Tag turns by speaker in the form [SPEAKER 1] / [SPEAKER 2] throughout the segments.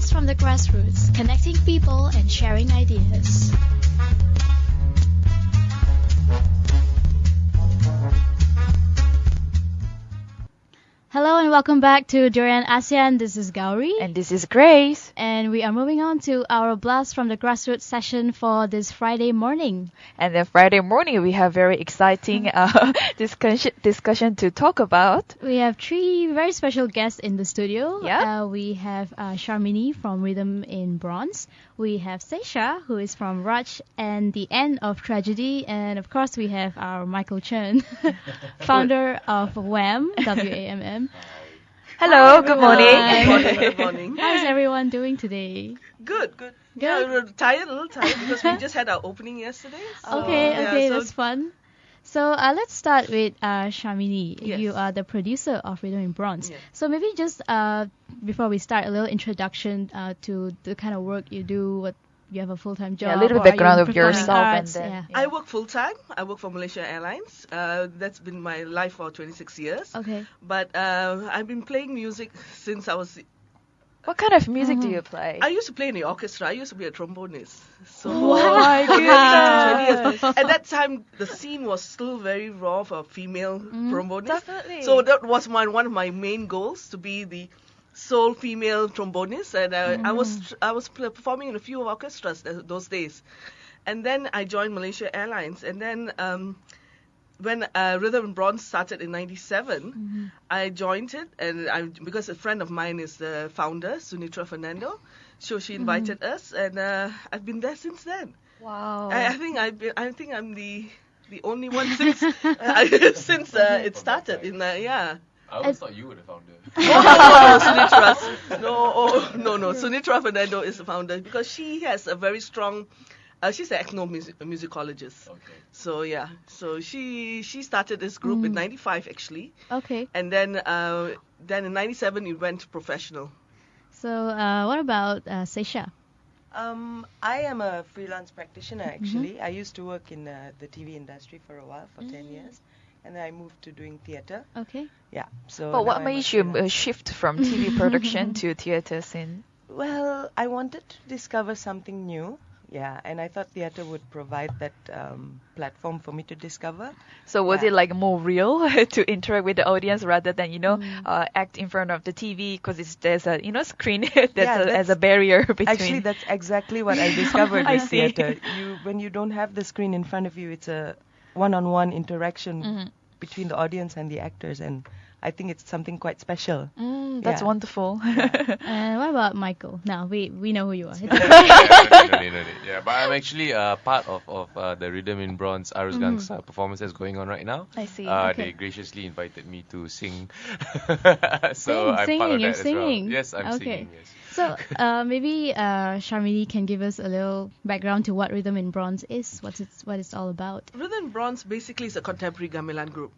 [SPEAKER 1] blast from the grassroots, connecting people and sharing ideas. Hello and welcome back to Durian ASEAN. This is Gowri.
[SPEAKER 2] And this is Grace.
[SPEAKER 1] And we are moving on to our Blast from the Grassroots session for this Friday morning.
[SPEAKER 2] And then Friday morning, we have very exciting discussion to talk about.
[SPEAKER 1] We have three very special guests in the studio.
[SPEAKER 2] Yeah.
[SPEAKER 1] We have Sharmini from Rhythm in Bronze. We have Saysha, who is from Raj and the End of Tragedy. And of course, we have our Michael Chen, founder of WAMM, WAMM.
[SPEAKER 2] Hello, good morning.
[SPEAKER 3] Good morning.
[SPEAKER 1] How's everyone doing today?
[SPEAKER 3] Good. Yeah, we're a little tired because we just had our opening yesterday. So,
[SPEAKER 1] Okay, that's fun. So let's start with Sharmini.
[SPEAKER 3] Yes.
[SPEAKER 1] You are the producer of Rhythm in Bronze.
[SPEAKER 3] Yes.
[SPEAKER 1] So maybe just before we start, a little introduction to the kind of work you do. What you have a full-time job?
[SPEAKER 2] Yeah, a little
[SPEAKER 1] or are you
[SPEAKER 2] background
[SPEAKER 1] in
[SPEAKER 2] of yourself
[SPEAKER 1] performing
[SPEAKER 2] and
[SPEAKER 1] arts?
[SPEAKER 2] then.
[SPEAKER 1] Yeah.
[SPEAKER 3] I work full-time. I work for Malaysia Airlines. That's been my life for 26 years.
[SPEAKER 1] Okay.
[SPEAKER 3] But I've been playing music since I was...
[SPEAKER 2] What kind of music do you play?
[SPEAKER 3] I used to play in the orchestra. I used to be a trombonist. So
[SPEAKER 2] Oh my goodness.
[SPEAKER 3] 20 years. At that time, the scene was still very raw for female trombonists.
[SPEAKER 2] Definitely.
[SPEAKER 3] So that was one of my main goals, to be the sole female trombonist. And I was performing in a few orchestras those days. And then I joined Malaysia Airlines. And then when Rhythm in Bronze started in '97, I joined it, and because a friend of mine is the founder, Sunitra Fernando, so she invited us, and I've been there since then.
[SPEAKER 2] Wow.
[SPEAKER 3] I think I'm the only one since it started.
[SPEAKER 4] I always thought you were the founder.
[SPEAKER 3] No, Sunitra Fernando is the founder because she has a very strong. She's an ethnomusicologist.
[SPEAKER 4] Okay.
[SPEAKER 3] So yeah, so she started this group in '95 actually,
[SPEAKER 1] Okay.
[SPEAKER 3] and then in '97 it went professional.
[SPEAKER 1] So what about Saysha?
[SPEAKER 5] I am a freelance practitioner actually. I used to work in the TV industry for a while, for 10 years. And then I moved to doing theatre.
[SPEAKER 1] Okay.
[SPEAKER 5] Yeah. So.
[SPEAKER 2] But what
[SPEAKER 5] now I'm a
[SPEAKER 2] made you
[SPEAKER 5] freelance.
[SPEAKER 2] shift from TV production to theatre scene?
[SPEAKER 5] Well, I wanted to discover something new. Yeah, and I thought theatre would provide that platform for me to discover.
[SPEAKER 2] So was
[SPEAKER 5] Yeah.
[SPEAKER 2] it like more real to interact with the audience rather than act in front of the TV because there's a screen as a barrier between.
[SPEAKER 5] Actually, that's exactly what I discovered
[SPEAKER 2] I
[SPEAKER 5] with
[SPEAKER 2] see.
[SPEAKER 5] theatre. When you don't have the screen in front of you, it's a one-on-one interaction between the audience and the actors, and I think it's something quite special.
[SPEAKER 2] That's
[SPEAKER 5] Yeah.
[SPEAKER 2] wonderful.
[SPEAKER 1] And what about Michael? Now we know who you are.
[SPEAKER 4] No need. Yeah, but I'm actually part of the Rhythm in Bronze Arusgang's performance that's going on right now.
[SPEAKER 2] I see.
[SPEAKER 4] They graciously invited me to sing. So I'm part of
[SPEAKER 1] You're
[SPEAKER 4] that as
[SPEAKER 1] singing.
[SPEAKER 4] well. Yes, I'm
[SPEAKER 1] Okay.
[SPEAKER 4] singing. Yes.
[SPEAKER 1] So maybe Sharmini can give us a little background to what Rhythm in Bronze is, what it's all about.
[SPEAKER 3] Rhythm in Bronze basically is a contemporary gamelan group.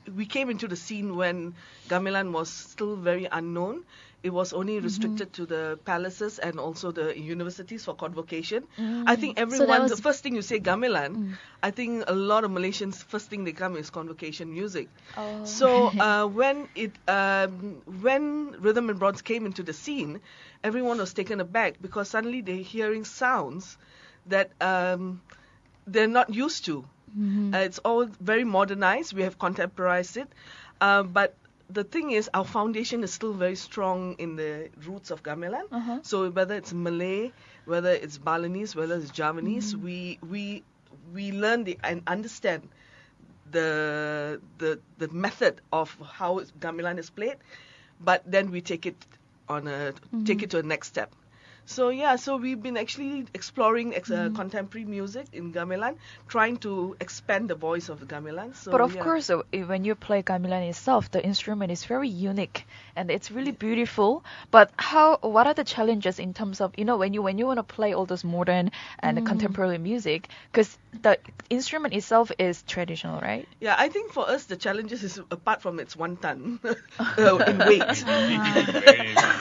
[SPEAKER 3] We came into the scene when gamelan was still very unknown. It was only restricted to the palaces and also the universities for convocation. I think everyone, the first thing you say gamelan, I think a lot of Malaysians, first thing they come is convocation music.
[SPEAKER 2] Oh.
[SPEAKER 3] So when Rhythm and Bronze came into the scene, everyone was taken aback because suddenly they're hearing sounds that they're not used to. It's all very modernized. We have contemporized it. But the thing is, our foundation is still very strong in the roots of gamelan. So whether it's Malay, whether it's Balinese, whether it's Javanese, we learn and understand the method of how gamelan is played, but then we take it to a next step. So yeah, so we've been actually exploring contemporary music in gamelan, trying to expand the voice of the gamelan. So,
[SPEAKER 2] But of course, when you play gamelan itself, the instrument is very unique and it's really beautiful. But what are the challenges in terms of when you want to play all those modern and contemporary music? Because the instrument itself is traditional, right?
[SPEAKER 3] Yeah, I think for us the challenges is apart from its 1 ton in weight.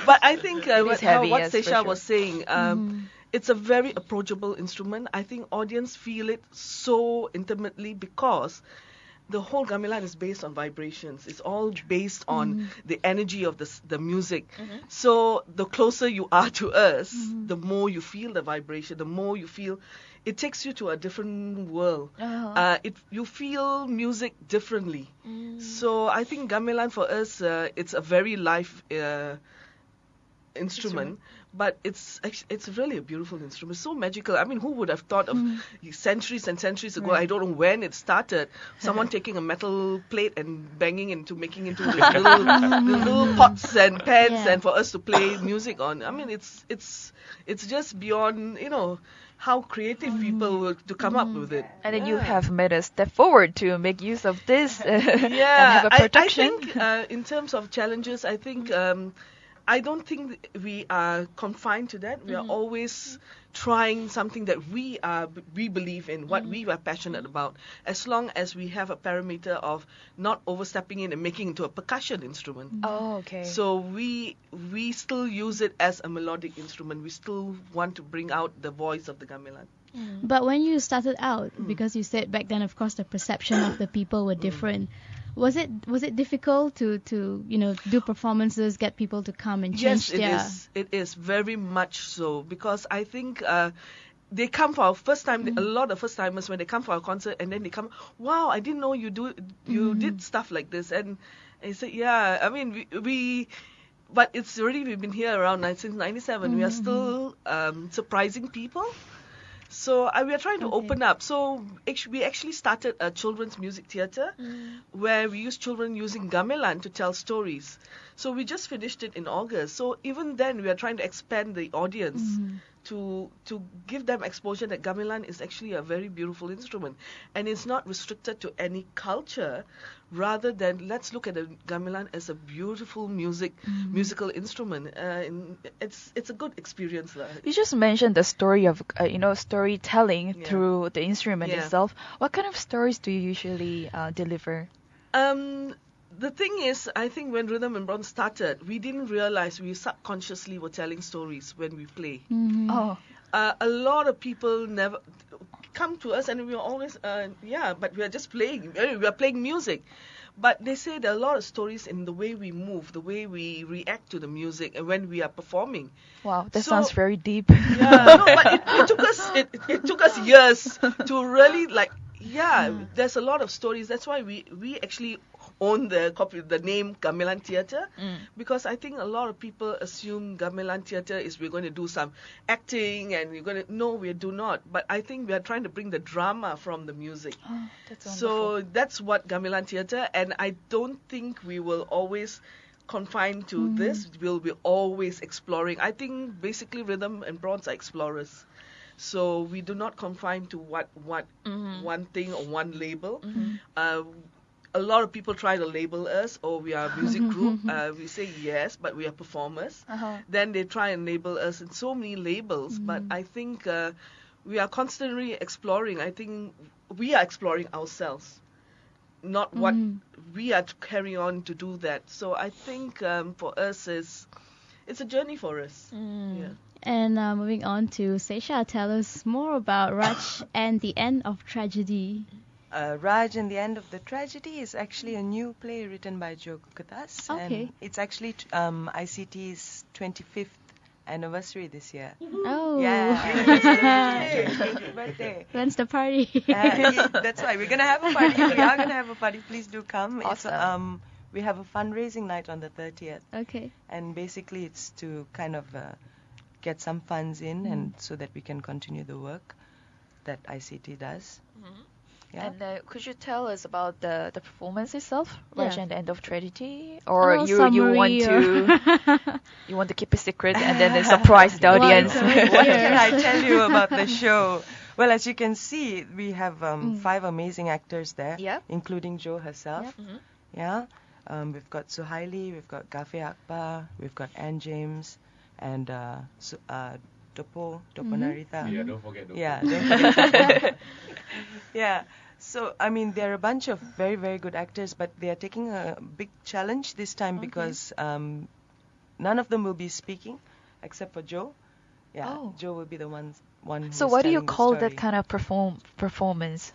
[SPEAKER 3] But I think what
[SPEAKER 2] heavy, yes, for
[SPEAKER 3] Saysha
[SPEAKER 2] sure.
[SPEAKER 3] was saying, it's a very approachable instrument. I think audience feel it so intimately because the whole gamelan is based on vibrations. It's all based on the energy of the music. So the closer you are to us, the more you feel the vibration, the more you feel it takes you to a different world. You feel music differently. So I think gamelan for us, it's a very live instrument, but it's really a beautiful instrument. So magical. I mean, who would have thought of centuries and centuries ago? I don't know when it started. Someone taking a metal plate and banging into making into little pots and pans, and for us to play music on. I mean, it's just beyond how creative people were to come up with it.
[SPEAKER 2] And then you have made a step forward to make use of this and have a production.
[SPEAKER 3] I think in terms of challenges, I think I don't think we are confined to that. We are always trying something that we believe in, what we are passionate about, as long as we have a parameter of not overstepping in and making it into a percussion instrument.
[SPEAKER 2] Oh, okay.
[SPEAKER 3] So we still use it as a melodic instrument. We still want to bring out the voice of the gamelan.
[SPEAKER 1] But when you started out, because you said back then, of course, the perception of the people were different. Was it difficult to do performances, get people to come and change their...
[SPEAKER 3] Yes, it is very much so, because I think they come for our first time. A lot of first timers, when they come for our concert, and then they come, wow, I didn't know you did stuff like this, and I said, yeah, I mean but it's already, we've been here around since '97. We are still surprising people. So we are trying to open up. So we actually started a children's music theatre where we use children using gamelan to tell stories. So we just finished it in August. So even then we are trying to expand the audience to give them exposure that gamelan is actually a very beautiful instrument. And it's not restricted to any culture. Rather than, let's look at the gamelan as a beautiful musical instrument. It's a good experience.
[SPEAKER 2] You just mentioned the story of storytelling through the instrument itself. What kind of stories do you usually deliver?
[SPEAKER 3] The thing is, I think when Rhythm and Bronze started, we didn't realize we subconsciously were telling stories when we play. A lot of people never come to us, and we are always, but we are just playing. We are playing music. But they say there are a lot of stories in the way we move, the way we react to the music, and when we are performing.
[SPEAKER 2] Wow, that sounds very deep.
[SPEAKER 3] Yeah, no, but it took us years to really there's a lot of stories. That's why we actually own the name Gamelan Theatre, because I think a lot of people assume Gamelan Theatre is we're going to do some acting and we do not. But I think we are trying to bring the drama from the music.
[SPEAKER 2] Oh, that's wonderful.
[SPEAKER 3] So that's what Gamelan Theatre, and I don't think we will always confine to this. We'll be always exploring. I think basically Rhythm and Bronze are explorers. So we do not confine to what one thing or one label. A lot of people try to label us, we are a music group. We say yes, but we are performers. Then they try and label us in so many labels. But I think we are constantly exploring. I think we are exploring ourselves, not what we are carrying on to do that. So I think for us, it's a journey for us. Yeah.
[SPEAKER 1] And moving on to Saysha, tell us more about Raj and the End of Tragedy.
[SPEAKER 5] Raj and the End of the Tragedy is actually a new play written by Joe Kukatas.
[SPEAKER 1] Okay.
[SPEAKER 5] And it's actually ICT's 25th anniversary this year.
[SPEAKER 1] Oh.
[SPEAKER 5] Yeah. We're celebrating my 20th birthday.
[SPEAKER 1] When's the party?
[SPEAKER 5] That's why we're going to have a party. We are going to have a party. Please do come.
[SPEAKER 2] Awesome.
[SPEAKER 5] We have a fundraising night on the 30th.
[SPEAKER 1] Okay.
[SPEAKER 5] And basically it's to kind of get some funds in and so that we can continue the work that ICT does. Yeah.
[SPEAKER 2] And could you tell us about the performance itself, Raj and the End of Tragedy, or you want to keep it secret and then surprise the audience?
[SPEAKER 5] What can I tell you about the show? Well, as you can see, we have 5 amazing actors there, including Jo herself. Yeah, we've got Suhaili, we've got Gafe Akbar, we've got Anne James, and Dopo Narita.
[SPEAKER 4] Yeah, don't forget Dopo.
[SPEAKER 5] Yeah, don't forget Dopo. Yeah. So, I mean, there are a bunch of very, very good actors, but they are taking a big challenge this time because none of them will be speaking except for Jo. Yeah, Jo will be the one.
[SPEAKER 2] So, what do you call that kind of performance?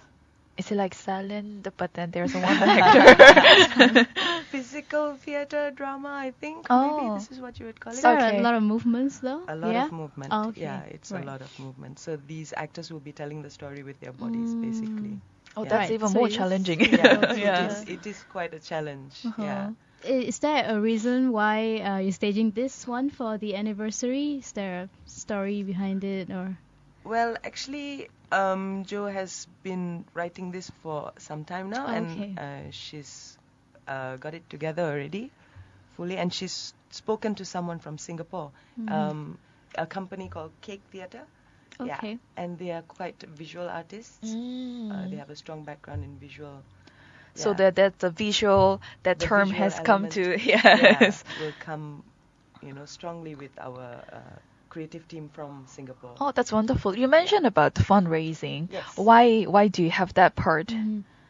[SPEAKER 2] Is it like silent, but then there's a one actor?
[SPEAKER 5] Physical theater drama, I think.
[SPEAKER 2] Oh.
[SPEAKER 5] Maybe this is what you would call
[SPEAKER 1] Is
[SPEAKER 5] it.
[SPEAKER 1] there
[SPEAKER 2] Okay.
[SPEAKER 1] a lot of movements though?
[SPEAKER 5] A lot
[SPEAKER 1] yeah?
[SPEAKER 5] of movement.
[SPEAKER 1] Oh, okay.
[SPEAKER 5] Yeah, it's
[SPEAKER 1] Right.
[SPEAKER 5] a lot of movement. So these actors will be telling the story with their bodies, basically.
[SPEAKER 2] Oh,
[SPEAKER 5] Yeah.
[SPEAKER 2] that's
[SPEAKER 1] Right,
[SPEAKER 2] even
[SPEAKER 1] so
[SPEAKER 2] more
[SPEAKER 1] it's-
[SPEAKER 2] challenging.
[SPEAKER 5] Yeah,
[SPEAKER 2] Yeah.
[SPEAKER 5] it is quite a challenge.
[SPEAKER 1] Uh-huh.
[SPEAKER 5] Yeah.
[SPEAKER 1] Is there a reason why you're staging this one for the anniversary? Is there a story behind it, or?
[SPEAKER 5] Well, actually, Jo has been writing this for some time now,
[SPEAKER 1] Okay.
[SPEAKER 5] and she's got it together already, fully, and she's spoken to someone from Singapore, a company called Cake Theatre.
[SPEAKER 1] Okay.
[SPEAKER 5] Yeah, and they are quite visual artists. They have a strong background in visual.
[SPEAKER 2] So
[SPEAKER 5] Yeah.
[SPEAKER 2] that's a visual, that
[SPEAKER 5] The
[SPEAKER 2] term
[SPEAKER 5] visual
[SPEAKER 2] has come
[SPEAKER 5] element,
[SPEAKER 2] to,
[SPEAKER 5] yeah,
[SPEAKER 2] yes.
[SPEAKER 5] will come, strongly with our creative team from Singapore.
[SPEAKER 2] Oh, that's wonderful. You mentioned about fundraising.
[SPEAKER 5] Yes.
[SPEAKER 2] Why do you have that part?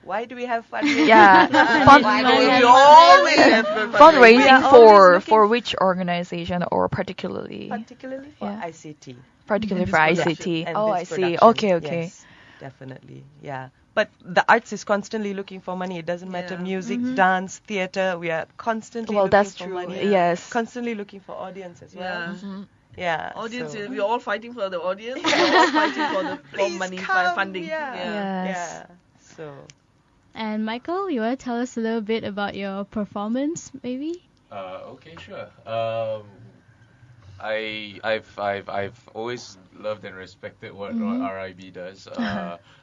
[SPEAKER 5] Why do we have fun?
[SPEAKER 2] Yeah,
[SPEAKER 3] We always have fun.
[SPEAKER 5] We
[SPEAKER 2] fundraising
[SPEAKER 5] are
[SPEAKER 2] for
[SPEAKER 5] always looking
[SPEAKER 2] which organization or particularly?
[SPEAKER 5] particularly for
[SPEAKER 2] Yeah.
[SPEAKER 5] ICT.
[SPEAKER 2] Particularly
[SPEAKER 3] And
[SPEAKER 2] for
[SPEAKER 3] this
[SPEAKER 2] ICT.
[SPEAKER 5] And
[SPEAKER 2] Oh,
[SPEAKER 5] this
[SPEAKER 2] I see.
[SPEAKER 5] production.
[SPEAKER 2] Okay, okay.
[SPEAKER 5] Yes, definitely. Yeah. But the arts is constantly looking for money. It doesn't matter
[SPEAKER 3] Yeah.
[SPEAKER 5] music, dance, theater. We are constantly
[SPEAKER 2] Well,
[SPEAKER 5] looking
[SPEAKER 2] that's
[SPEAKER 5] for
[SPEAKER 2] true.
[SPEAKER 5] money.
[SPEAKER 2] Yes.
[SPEAKER 5] Constantly looking for audience as well.
[SPEAKER 3] Yeah.
[SPEAKER 5] Yeah.
[SPEAKER 3] Audience,
[SPEAKER 5] so-
[SPEAKER 3] we're all fighting for the audience. We're all fighting for
[SPEAKER 5] Please
[SPEAKER 3] money,
[SPEAKER 5] come,
[SPEAKER 3] funding.
[SPEAKER 5] yeah.
[SPEAKER 2] Yes.
[SPEAKER 5] Yeah. So
[SPEAKER 1] And Michael, you want to tell us a little bit about your performance, maybe?
[SPEAKER 4] Okay, sure. I've always loved and respected what RIB does,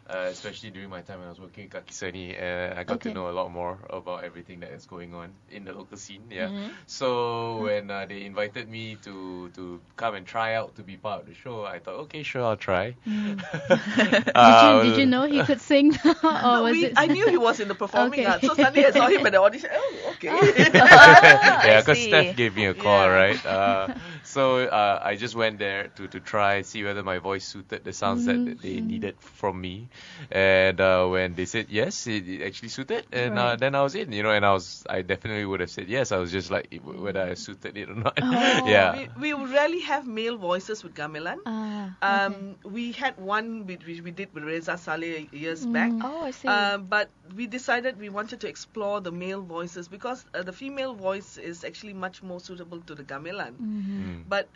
[SPEAKER 4] especially during my time when I was working at Kakisani. I got to
[SPEAKER 1] Okay.
[SPEAKER 4] know a lot more about everything that is going on in the local scene. Yeah. So when they invited me to come and try out to be part of the show, I thought, okay, sure, I'll try.
[SPEAKER 1] Did you know he could sing, or
[SPEAKER 3] No,
[SPEAKER 1] was it?
[SPEAKER 3] I knew he was in the performing
[SPEAKER 1] Okay.
[SPEAKER 3] arts, so suddenly I saw him at the audition. Oh, okay.
[SPEAKER 4] Yeah, because
[SPEAKER 2] see.
[SPEAKER 4] Steph gave me a call,
[SPEAKER 3] Yeah.
[SPEAKER 4] right? So I just went there to try see whether my voice suited the sounds that they needed from me, and when they said yes, it actually suited, and
[SPEAKER 1] Right.
[SPEAKER 4] then I was in, and I definitely would have said yes. I was just like whether I suited it or not.
[SPEAKER 1] Oh.
[SPEAKER 4] Yeah.
[SPEAKER 3] We rarely have male voices with gamelan.
[SPEAKER 1] Okay.
[SPEAKER 3] We had one which we did with Reza Saleh years back.
[SPEAKER 2] Oh, I see.
[SPEAKER 3] But we decided we wanted to explore the male voices because the female voice is actually much more suitable to the gamelan. But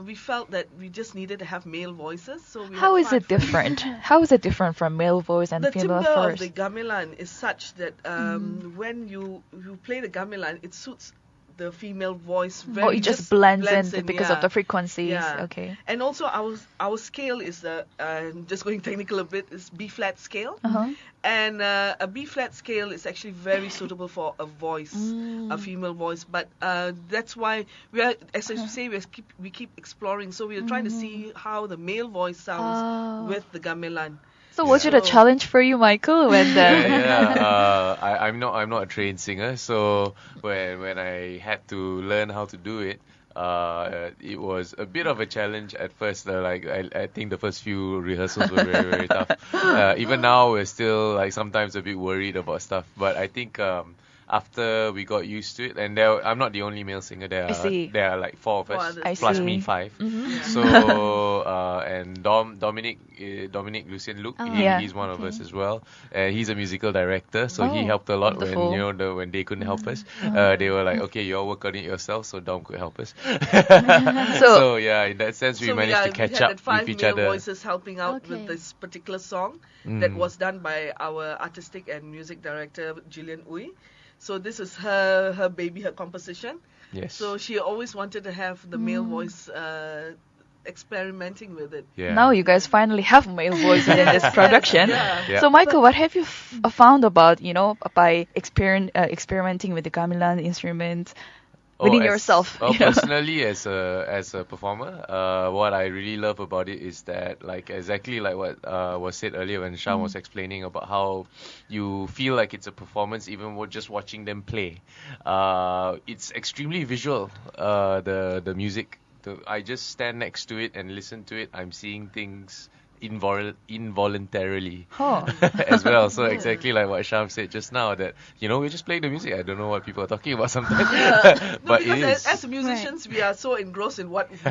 [SPEAKER 3] we felt that we just needed to have male voices. So we
[SPEAKER 2] How
[SPEAKER 3] had
[SPEAKER 2] is it
[SPEAKER 3] 5
[SPEAKER 2] different? How is it different from male voice and
[SPEAKER 3] the
[SPEAKER 2] female
[SPEAKER 3] timbre of
[SPEAKER 2] voice?
[SPEAKER 3] the gamelan is such that when you play the gamelan, it suits the female voice very.
[SPEAKER 2] Oh, it just blends in because of
[SPEAKER 3] yeah.
[SPEAKER 2] the frequencies.
[SPEAKER 3] Yeah.
[SPEAKER 2] Okay.
[SPEAKER 3] And also our scale is just going technical a bit, is B flat scale. And a B flat scale is actually very suitable for a voice, a female voice. But that's why we are, as I say, we keep exploring. So we are trying to see how the male voice sounds with the gamelan.
[SPEAKER 2] So was it a challenge for you, Michael, when
[SPEAKER 4] Yeah. I'm not a trained singer, so when I had to learn how to do it, it was a bit of a challenge at first. I think the first few rehearsals were very, very tough. Even now, we're still sometimes a bit worried about stuff. But I think after we got used to it, and I'm not the only male singer. There are like 4 of us,
[SPEAKER 3] I
[SPEAKER 4] plus
[SPEAKER 2] see.
[SPEAKER 4] me 5. So and Dominic Lucien Luke, he's one of us as well. He's a musical director, so he helped a lot
[SPEAKER 2] wonderful.
[SPEAKER 4] when they couldn't help us. They were like, okay, you all work on it yourself, so Dom could help us. So yeah, in that sense, we managed to catch
[SPEAKER 3] we had
[SPEAKER 4] up
[SPEAKER 3] 5
[SPEAKER 4] with each
[SPEAKER 3] male
[SPEAKER 4] other.
[SPEAKER 3] voices helping out with this particular song that was done by our artistic and music director Gillian Uy. So this is her baby, her composition.
[SPEAKER 4] Yes.
[SPEAKER 3] So she always wanted to have the male voice experimenting with it.
[SPEAKER 4] Yeah.
[SPEAKER 2] now you guys finally have male voices in this production?
[SPEAKER 3] Yeah.
[SPEAKER 2] So Michael, what have you found about, by experimenting with the gamelan instrument within yourself?
[SPEAKER 4] Personally, as a performer, what I really love about it is that, exactly like what was said earlier when Sham was explaining about how you feel like it's a performance even just watching them play. It's extremely visual. The music. I just stand next to it and listen to it. I'm seeing things involuntarily
[SPEAKER 2] Huh.
[SPEAKER 4] as well. So exactly like what Sham said just now, that we just play the music. I don't know what people are talking about sometimes,
[SPEAKER 3] No,
[SPEAKER 4] but it
[SPEAKER 3] because
[SPEAKER 4] is
[SPEAKER 3] as musicians, we are so engrossed in what we are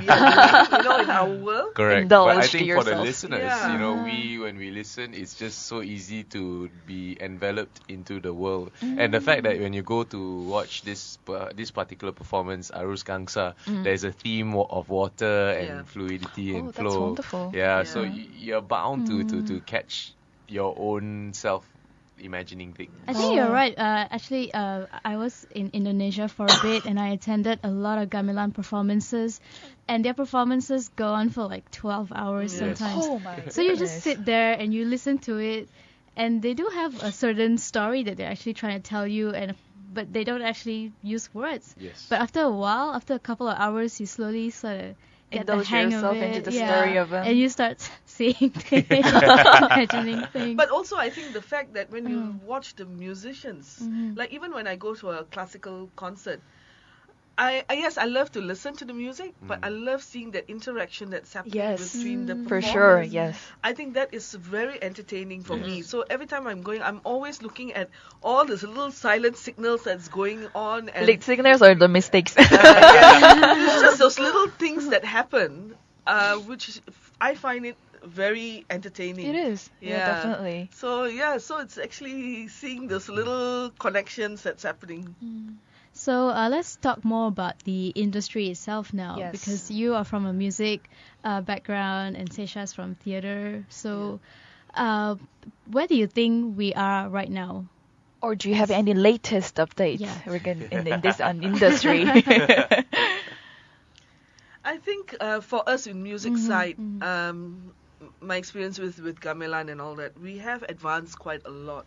[SPEAKER 3] doing, in our world.
[SPEAKER 4] correct. But I
[SPEAKER 2] Indulge
[SPEAKER 4] think
[SPEAKER 2] to
[SPEAKER 4] for the
[SPEAKER 2] yourself.
[SPEAKER 4] listeners,
[SPEAKER 3] Yeah.
[SPEAKER 4] when we listen, it's just so easy to be enveloped into the world. And the fact that when you go to watch this particular performance, Arus Gangsa, there's a theme of water and fluidity and
[SPEAKER 2] Oh,
[SPEAKER 4] flow.
[SPEAKER 2] that's wonderful.
[SPEAKER 4] Yeah, so
[SPEAKER 3] Yeah.
[SPEAKER 4] you're bound to catch your own self imagining thing.
[SPEAKER 1] I think you're right. Actually, I was in Indonesia for a bit, and I attended a lot of gamelan performances, and their performances go on for like 12 hours
[SPEAKER 3] Yes.
[SPEAKER 1] sometimes.
[SPEAKER 2] Oh my
[SPEAKER 1] So you just
[SPEAKER 2] goodness.
[SPEAKER 1] sit there and you listen to it, and they do have a certain story that they're actually trying to tell you, but they don't actually use words.
[SPEAKER 4] Yes.
[SPEAKER 1] But after a while, after a couple of hours, you slowly sort of get the
[SPEAKER 2] Indulge
[SPEAKER 1] hang
[SPEAKER 2] yourself
[SPEAKER 1] of it.
[SPEAKER 2] into the story of them.
[SPEAKER 1] And you start seeing things, imagining things.
[SPEAKER 3] But also, I think the fact that when you watch the musicians, like even when I go to a classical concert, yes, I love to listen to the music, but I love seeing that interaction that's happening
[SPEAKER 2] Yes.
[SPEAKER 3] between the
[SPEAKER 2] For
[SPEAKER 3] performers.
[SPEAKER 2] sure, yes.
[SPEAKER 3] I think that is very entertaining for me. So every time I'm going, I'm always looking at all these little silent signals that's going on. And
[SPEAKER 2] Lead signals or the mistakes?
[SPEAKER 3] it's just those little things that happen, which I find it very entertaining.
[SPEAKER 2] It is. Yeah, definitely.
[SPEAKER 3] So it's actually seeing those little connections that's happening.
[SPEAKER 1] So let's talk more about the industry itself now,
[SPEAKER 2] Yes.
[SPEAKER 1] because you are from a music background and Seisha's from theater. So where do you think we are right now?
[SPEAKER 2] Or do you have any latest updates
[SPEAKER 1] Yeah.
[SPEAKER 2] in this industry?
[SPEAKER 3] I think for us in music side, my experience with gamelan and all that, we have advanced quite a lot,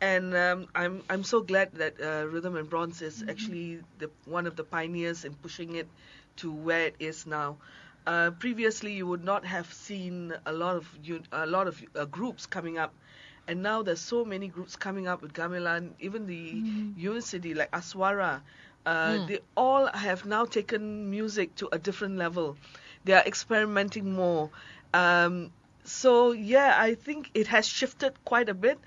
[SPEAKER 3] and I'm so glad that Rhythm and Bronze is actually one of the pioneers in pushing it to where it is now. Previously, you would not have seen a lot of groups coming up, and now there's so many groups coming up with gamelan. Even the university like Aswara, they all have now taken music to a different level. They are experimenting more. So yeah, I think it has shifted quite a bit.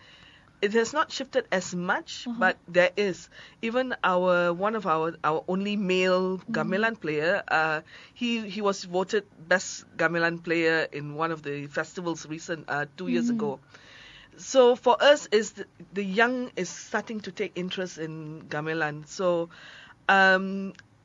[SPEAKER 3] It has not shifted as much, but there is. Even one of our only male gamelan player, he was voted best gamelan player in one of the festivals 2 years ago. So for us, is the young is starting to take interest in gamelan. So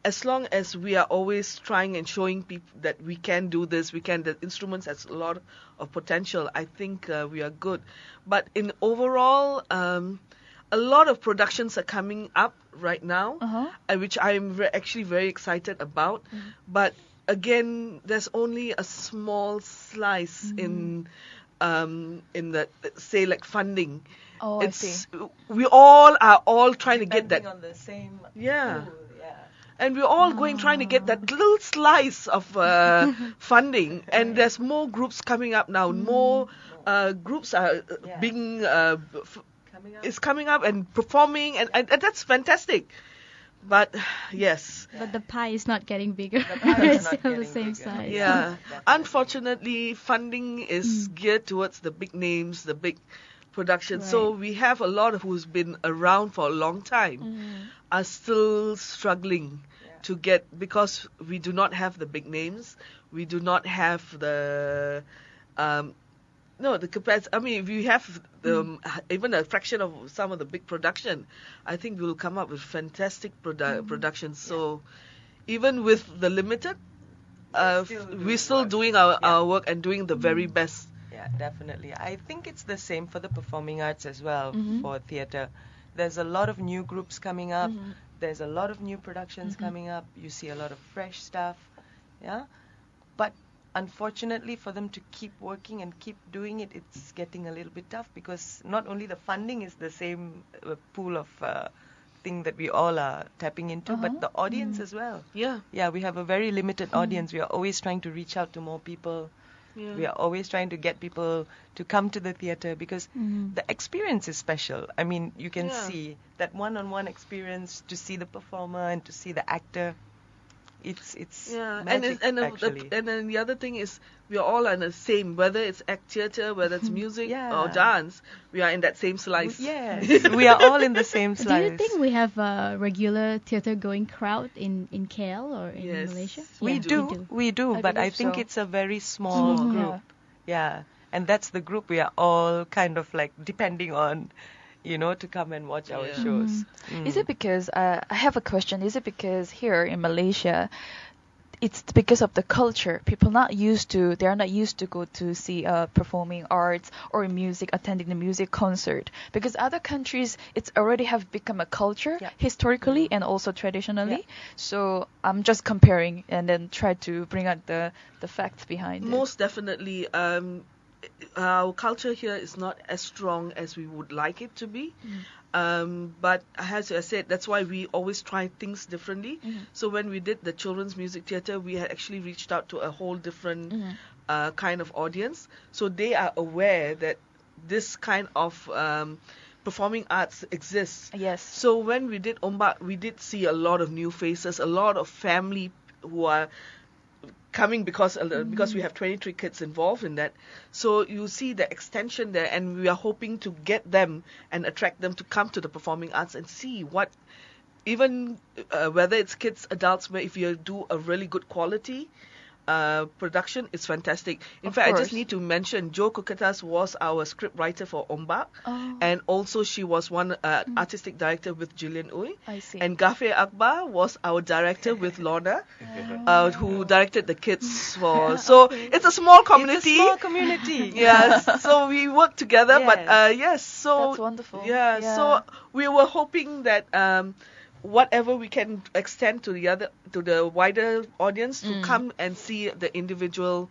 [SPEAKER 3] as long as we are always trying and showing people that we can do this, the instruments has a lot of potential, I think we are good. But in overall, a lot of productions are coming up right now, which I'm actually very excited about. But again, there's only a small slice in the, say, like funding.
[SPEAKER 2] Oh, I see.
[SPEAKER 3] We all are trying to get that.
[SPEAKER 5] On the same
[SPEAKER 3] Yeah.
[SPEAKER 5] pool, yeah.
[SPEAKER 3] And we're all trying to get that little slice of funding. And there's more groups coming up now. More groups are being coming up and performing, and that's fantastic. But yes.
[SPEAKER 1] But the pie is not getting bigger.
[SPEAKER 5] pie is
[SPEAKER 1] It's
[SPEAKER 5] not
[SPEAKER 1] still the
[SPEAKER 5] getting
[SPEAKER 1] same
[SPEAKER 5] bigger.
[SPEAKER 1] size.
[SPEAKER 3] Yeah. Unfortunately, funding is geared towards the big names, the big productions. So
[SPEAKER 1] Right.
[SPEAKER 3] we have a lot of who's been around for a long time are still struggling to get, because we do not have the big names. We do not have the the capacity. I mean, if we have even a fraction of some of the big production, I think we will come up with fantastic productions. So even with the limited, we're still doing our work and doing the very best.
[SPEAKER 5] Yeah, definitely. I think it's the same for the performing arts as well, for theatre. There's a lot of new groups coming up. There's a lot of new productions coming up. You see a lot of fresh stuff. Yeah. But unfortunately, for them to keep working and keep doing it, it's getting a little bit tough, because not only the funding is the same pool of thing that we all are tapping into, but the audience as well.
[SPEAKER 3] Yeah.
[SPEAKER 5] Yeah, we have a very limited audience. We are always trying to reach out to more people.
[SPEAKER 3] Yeah.
[SPEAKER 5] We are always trying to get people to come to the theatre, because the experience is special. I mean, you can see that one-on-one experience, to see the performer and to see the actor. It's
[SPEAKER 3] Yeah,
[SPEAKER 5] magic, actually.
[SPEAKER 3] and then the other thing is we are all in the same, whether it's act theatre, whether it's music or dance, we are in that same slice.
[SPEAKER 5] Yes, we are all in the same slice.
[SPEAKER 1] Do you think we have a regular theatre-going crowd in KL or in
[SPEAKER 3] Yes,
[SPEAKER 1] Malaysia?
[SPEAKER 5] We do, but I think it's a very small group. Yeah, and that's the group we are all kind of like depending on, to come and watch our shows.
[SPEAKER 2] Is it because, I have a question, is it because here in Malaysia, it's because of the culture, they are not used to go to see performing arts or music, attending the music concert, because other countries it's already have become a culture historically and also traditionally. So I'm just comparing and then try to bring out the facts behind it.
[SPEAKER 3] Most definitely, our culture here is not as strong as we would like it to be. But as I said, that's why we always try things differently. So when we did the children's music theatre, we had actually reached out to a whole different kind of audience. So they are aware that this kind of performing arts exists.
[SPEAKER 2] Yes.
[SPEAKER 3] So when we did Ombak, we did see a lot of new faces, a lot of family who are coming because we have 23 kids involved in that. So you see the extension there, and we are hoping to get them and attract them to come to the performing arts and see what, even whether it's kids, adults, where if you do a really good quality production, it's fantastic. In fact, I just need to mention Jo Kukatas was our script writer for Ombak, and also she was one artistic director with Gillian Uy.
[SPEAKER 2] I see.
[SPEAKER 3] And Gafir Akbar was our director with Lorna, who directed the kids for. So it's a small community.
[SPEAKER 5] It's a small community.
[SPEAKER 3] Yes. So we work together, but yes. So
[SPEAKER 2] that's wonderful.
[SPEAKER 3] Yeah. So we were hoping that whatever we can extend to the wider audience to come and see the individual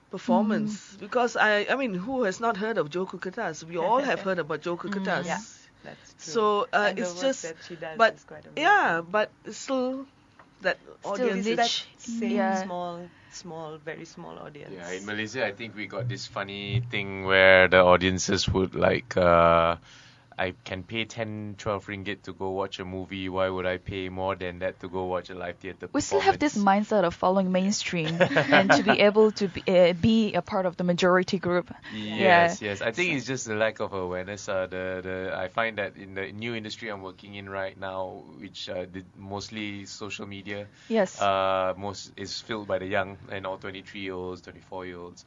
[SPEAKER 3] performance, because I mean, who has not heard of Jo Kukatas? We all have heard about Jo Kukatas.
[SPEAKER 5] Yeah, that's true.
[SPEAKER 3] So
[SPEAKER 5] and
[SPEAKER 3] it's
[SPEAKER 5] the work
[SPEAKER 3] just,
[SPEAKER 5] that she does
[SPEAKER 3] but
[SPEAKER 5] is quite amazing.
[SPEAKER 3] but still that audience.
[SPEAKER 2] niche.
[SPEAKER 5] That same very small audience.
[SPEAKER 4] Yeah, in Malaysia, I think we got this funny thing where the audiences would like, I can pay 10, 12 ringgit to go watch a movie. Why would I pay more than that to go watch a live theatre performance?
[SPEAKER 2] We still have this mindset of following mainstream and to be able to be a part of the majority group.
[SPEAKER 4] Yes. I think it's just the lack of awareness. I find that in the new industry I'm working in right now, which mostly social media, most is filled by the young and all 23-year-olds, 24-year-olds.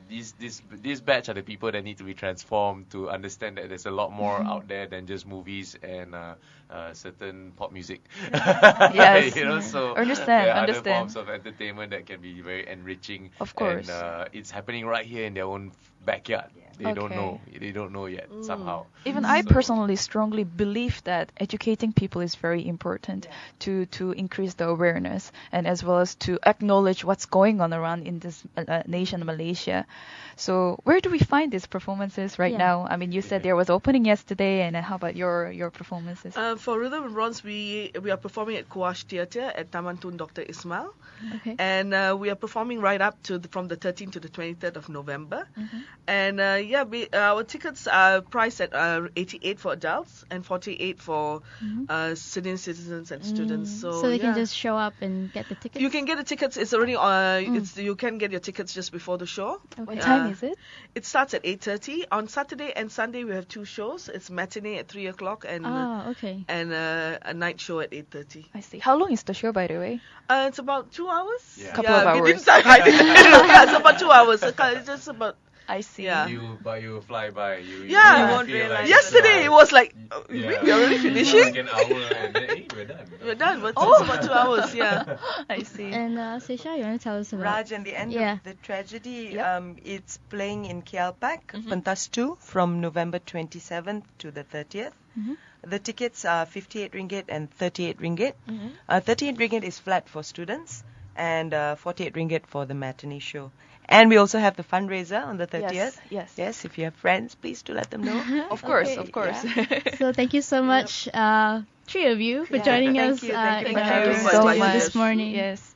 [SPEAKER 4] This batch are the people that need to be transformed to understand that there's a lot more out there than just movies and certain pop music.
[SPEAKER 2] Yes.
[SPEAKER 4] So
[SPEAKER 2] understand.
[SPEAKER 4] there are other forms of entertainment that can be very enriching.
[SPEAKER 2] Of course.
[SPEAKER 4] And it's happening right here in their own backyard. They don't know. They don't know yet somehow.
[SPEAKER 2] Even I personally strongly believe that educating people is very important to increase the awareness and as well as to acknowledge what's going on around in this nation, Malaysia. So where do we find these performances right now? I mean, you said there was opening yesterday, and how about your performances?
[SPEAKER 3] For Rhythm and Bronze, we are performing at Kuash Theatre at Taman Tun Dr. Ismail.
[SPEAKER 1] Okay.
[SPEAKER 3] And we are performing right up to from the 13th to the 23rd of November. And our tickets are priced at 88 for adults and 48 for senior citizens and students. So
[SPEAKER 1] they can just show up and get the tickets?
[SPEAKER 3] You can get the tickets. It's already you can get your tickets just before the show.
[SPEAKER 1] Okay.
[SPEAKER 2] What time is it?
[SPEAKER 3] It starts at 8:30. On Saturday and Sunday we have two shows. It's matinee at 3 o'clock and a night show at 8:30.
[SPEAKER 2] I see. How long is the show, by the way?
[SPEAKER 3] It's about 2 hours.
[SPEAKER 4] Yeah.
[SPEAKER 2] Couple of hours.
[SPEAKER 3] We didn't decide. It's about 2 hours. It's just about.
[SPEAKER 2] I see.
[SPEAKER 3] Yeah.
[SPEAKER 4] You fly by. You
[SPEAKER 3] won't
[SPEAKER 5] realize.
[SPEAKER 3] Yesterday it was like, we're already
[SPEAKER 4] Like
[SPEAKER 3] finishing.
[SPEAKER 4] an hour and then, hey, we're done.
[SPEAKER 3] We're done. But it's about 2 hours. Yeah.
[SPEAKER 2] I see.
[SPEAKER 1] And Saysha, you want to tell us about
[SPEAKER 5] Raj and the End of the Tragedy. It's playing in KLPAC, Pentas 2, from November 27th to the 30th. The tickets are 58 ringgit and 38 ringgit. 38 ringgit is flat for students and 48 ringgit for the matinee show. And we also have the fundraiser on the 30th. Yes, if you have friends, please do let them know.
[SPEAKER 2] Of course.
[SPEAKER 1] Yeah. So thank you so much, three of you, for joining us
[SPEAKER 5] Thank you
[SPEAKER 1] in our
[SPEAKER 3] so
[SPEAKER 1] room
[SPEAKER 3] much.
[SPEAKER 1] this morning.
[SPEAKER 2] Yes.